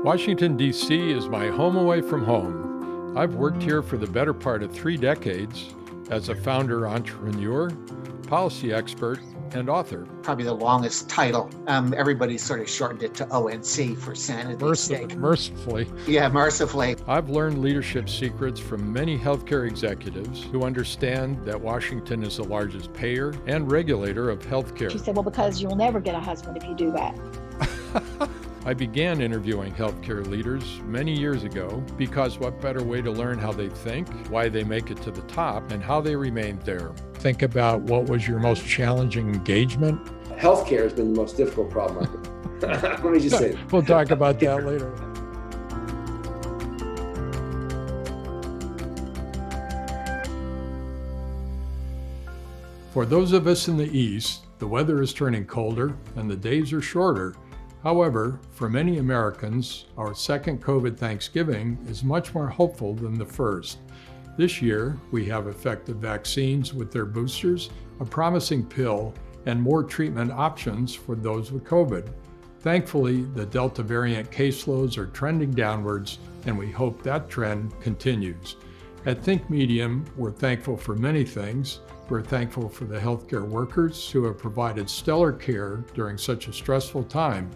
Washington, D.C. is my home away from home. I've worked here for the better part of 3 decades as a founder, entrepreneur, policy expert, and author. Probably the longest title. Everybody sort of shortened it to ONC for sanity's sake. Mercifully. Yeah, mercifully. I've learned leadership secrets from many healthcare executives who understand that Washington is the largest payer and regulator of healthcare. She said, well, because you'll never get a husband if you do that. I began interviewing healthcare leaders many years ago because what better way to learn how they think, why they make it to the top, and how they remained there. Think about what was your most challenging engagement. Healthcare has been the most difficult problem. Let me just say. We'll talk about that later. For those of us in the East, the weather is turning colder and the days are shorter. However, for many Americans, our second COVID Thanksgiving is much more hopeful than the first. This year, we have effective vaccines with their boosters, a promising pill, and more treatment options for those with COVID. Thankfully, the Delta variant caseloads are trending downwards, and we hope that trend continues. At Think Medium, we're thankful for many things. We're thankful for the healthcare workers who have provided stellar care during such a stressful time.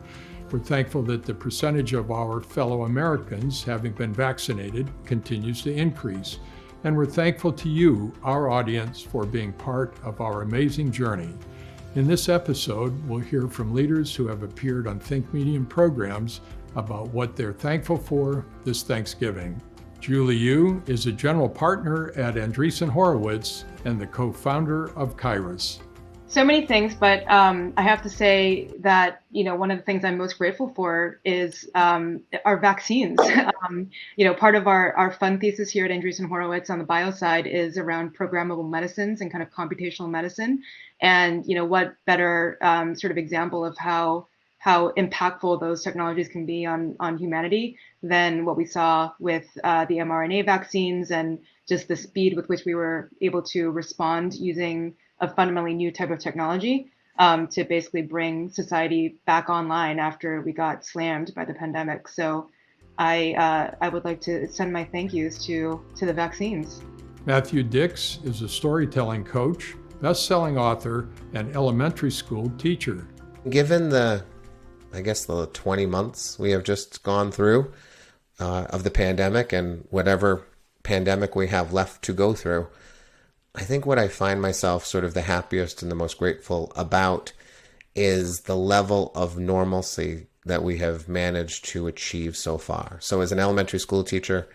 We're thankful that the percentage of our fellow Americans having been vaccinated continues to increase. And we're thankful to you, our audience, for being part of our amazing journey. In this episode, we'll hear from leaders who have appeared on Think Medium programs about what they're thankful for this Thanksgiving. Julie Yu is a general partner at Andreessen Horowitz and the co-founder of Kairos. So many things, but I have to say that, one of the things I'm most grateful for is our vaccines. Part of our fund thesis here at Andreessen Horowitz on the bio side is around programmable medicines and kind of computational medicine. And, what better sort of example of how impactful those technologies can be on humanity than what we saw with the mRNA vaccines and just the speed with which we were able to respond using a fundamentally new type of technology to basically bring society back online after we got slammed by the pandemic. So I would like to send my thank yous to the vaccines. Matthew Dix is a storytelling coach, best-selling author, and elementary school teacher. Given the 20 months we have just gone through of the pandemic and whatever pandemic we have left to go through, I think what I find myself sort of the happiest and the most grateful about is the level of normalcy that we have managed to achieve so far. So as an elementary school teacher,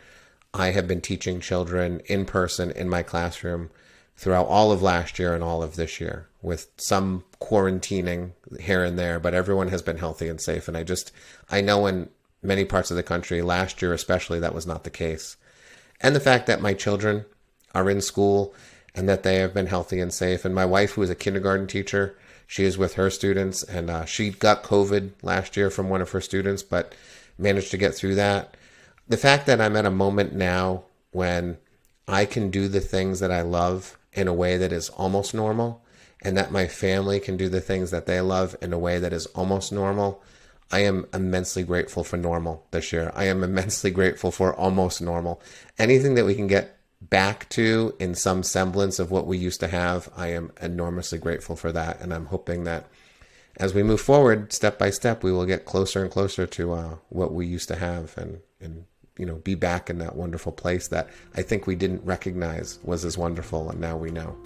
I have been teaching children in person in my classroom throughout all of last year and all of this year, with some quarantining here and there, but everyone has been healthy and safe. And I know in many parts of the country, last year especially, that was not the case. And the fact that my children are in school and that they have been healthy and safe. And my wife, who is a kindergarten teacher, she is with her students, and she got COVID last year from one of her students, but managed to get through that. The fact that I'm at a moment now when I can do the things that I love in a way that is almost normal, and that my family can do the things that they love in a way that is almost normal, I am immensely grateful for normal this year. I am immensely grateful for almost normal. Anything that we can get back to in some semblance of what we used to have, I am enormously grateful for that. And I'm hoping that as we move forward, step by step, we will get closer and closer to what we used to have and be back in that wonderful place that I think we didn't recognize was as wonderful, and now we know.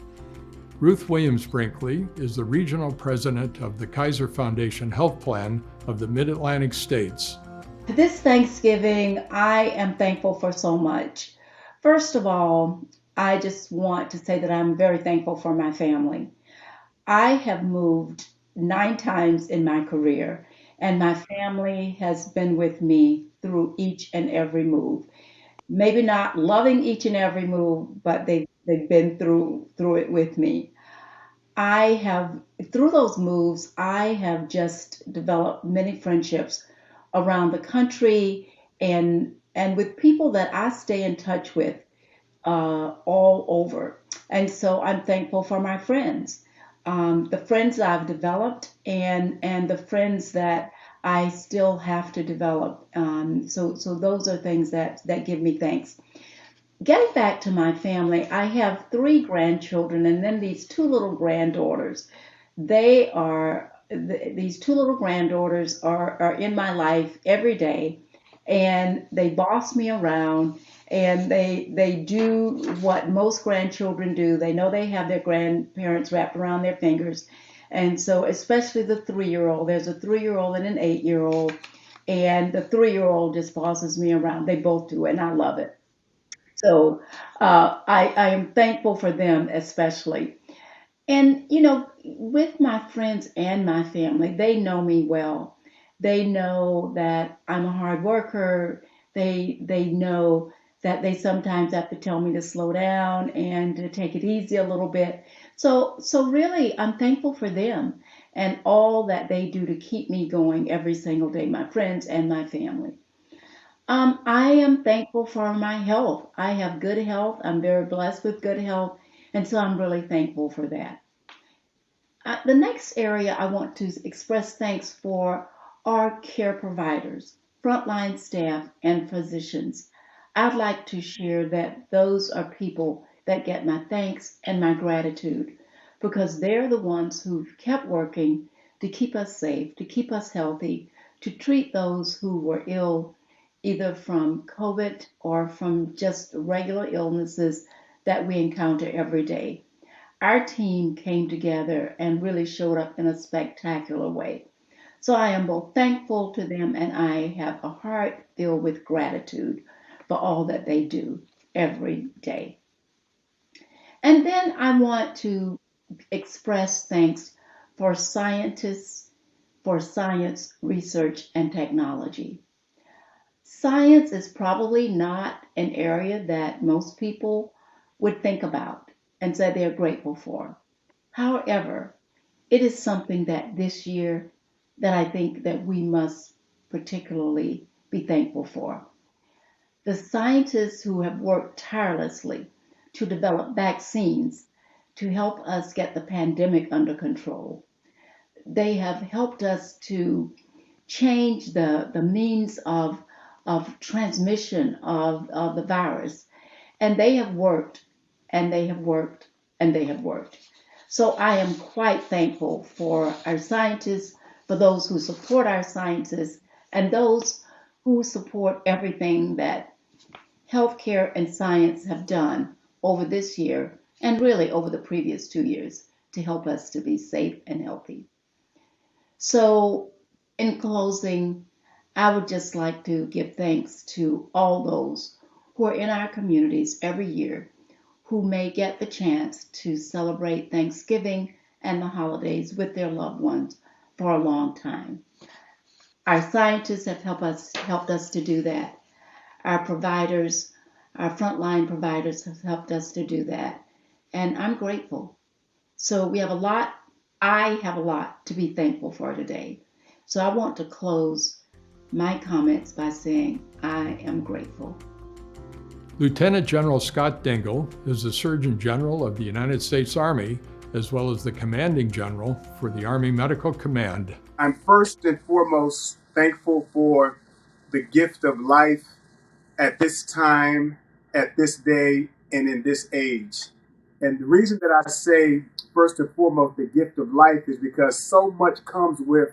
Ruth Williams Brinkley is the regional president of the Kaiser Foundation Health Plan of the Mid-Atlantic States. This Thanksgiving, I am thankful for so much. First of all, I just want to say that I'm very thankful for my family. I have moved 9 times in my career, and my family has been with me through each and every move. Maybe not loving each and every move, but they've been through it with me. Through those moves, I have just developed many friendships around the country and with people that I stay in touch with all over. And so I'm thankful for my friends, the friends I've developed and the friends that I still have to develop. So those are things that give me thanks. Getting back to my family, I have three grandchildren and then these two little granddaughters. These two little granddaughters are in my life every day, and they boss me around, and they do what most grandchildren do. They know they have their grandparents wrapped around their fingers. And so, especially the 3-year-old, there's a 3-year-old and an 8-year-old, and the 3-year-old just bosses me around. They both do, and I love it. So I am thankful for them especially. And, with my friends and my family, they know me well. They know that I'm a hard worker. They know that they sometimes have to tell me to slow down and to take it easy a little bit. So really, I'm thankful for them and all that they do to keep me going every single day, my friends and my family. I am thankful for my health. I have good health. I'm very blessed with good health, and so I'm really thankful for that. The next area I want to express thanks for are care providers, frontline staff, and physicians. I'd like to share that those are people that get my thanks and my gratitude because they're the ones who've kept working to keep us safe, to keep us healthy, to treat those who were ill either from COVID or from just regular illnesses that we encounter every day. Our team came together and really showed up in a spectacular way. So I am both thankful to them and I have a heart filled with gratitude for all that they do every day. And then I want to express thanks for scientists, for science, research, and technology. Science is probably not an area that most people would think about and say they're grateful for. However, it is something that this year that I think that we must particularly be thankful for. The scientists who have worked tirelessly to develop vaccines to help us get the pandemic under control. They have helped us to change the means of transmission of the virus. And they have worked and they have worked and they have worked. So I am quite thankful for our scientists, for those who support our scientists, and those who support everything that healthcare and science have done over this year and really over the previous 2 years to help us to be safe and healthy. So, in closing, I would just like to give thanks to all those who are in our communities every year who may get the chance to celebrate Thanksgiving and the holidays with their loved ones for a long time. Our scientists have helped us to do that. Our providers, our frontline providers have helped us to do that. And I'm grateful. So I have a lot to be thankful for today. So I want to close my comments by saying I am grateful. Lieutenant General Scott Dingell is the Surgeon General of the United States Army, as well as the Commanding General for the Army Medical Command. I'm first and foremost thankful for the gift of life at this time, at this day, and in this age. And the reason that I say first and foremost the gift of life is because so much comes with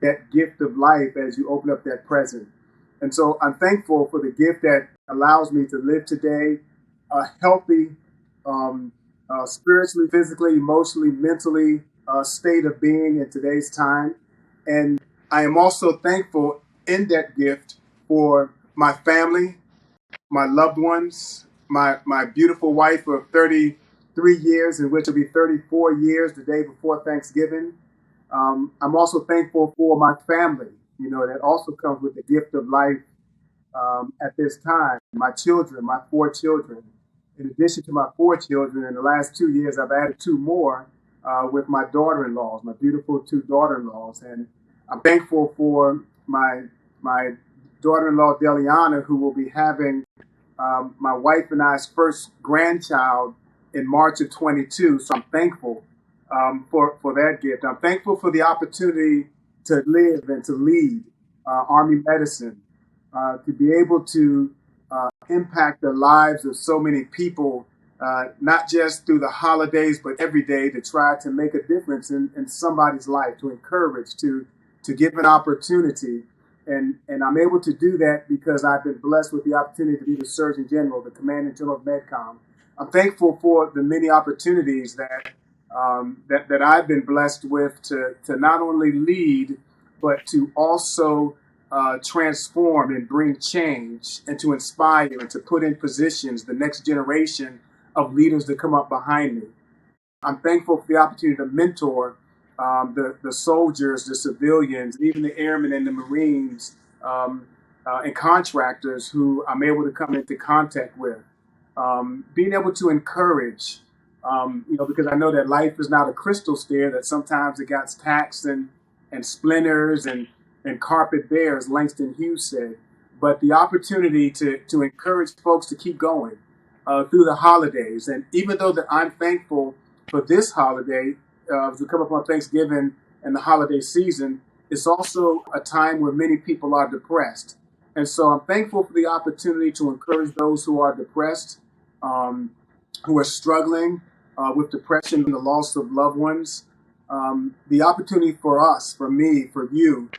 that gift of life as you open up that present. And so I'm thankful for the gift that allows me to live today, a healthy, spiritually, physically, emotionally, mentally state of being in today's time. And I am also thankful in that gift for my family, my loved ones, my beautiful wife of 33 years, in which will be 34 years the day before Thanksgiving. I'm also thankful for my family, that also comes with the gift of life at this time. My children, my 4 children. In addition to my 4 children, in the last 2 years, I've added 2 more with my daughter-in-laws, my beautiful 2 daughter-in-laws. And I'm thankful for my daughter-in-law, Deliana, who will be having my wife and I's first grandchild in March of 22. So I'm thankful for that gift. I'm thankful for the opportunity to live and to lead Army medicine, to be able to impact the lives of so many people, not just through the holidays, but every day, to try to make a difference in somebody's life, to encourage, to give an opportunity. And I'm able to do that because I've been blessed with the opportunity to be the Surgeon General, the Commanding General of MedCom. I'm thankful for the many opportunities that I've been blessed with to not only lead, but to also transform and bring change, and to inspire and to put in positions the next generation of leaders that come up behind me. I'm thankful for the opportunity to mentor the soldiers, the civilians, even the airmen and the Marines and contractors who I'm able to come into contact with. Being able to encourage, because I know that life is not a crystal stair, that sometimes it got tacks and splinters and carpet bare, as Langston Hughes said. But the opportunity to encourage folks to keep going through the holidays. And even though that I'm thankful for this holiday, to come up on Thanksgiving and the holiday season, it's also a time where many people are depressed. And so I'm thankful for the opportunity to encourage those who are depressed, who are struggling with depression and the loss of loved ones. The opportunity for us, for me, for you,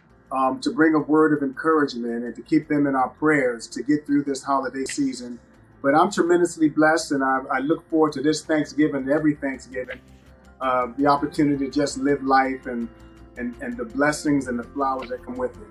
to bring a word of encouragement and to keep them in our prayers to get through this holiday season. But I'm tremendously blessed, and I look forward to this Thanksgiving and every Thanksgiving, the opportunity to just live life and the blessings and the flowers that come with it.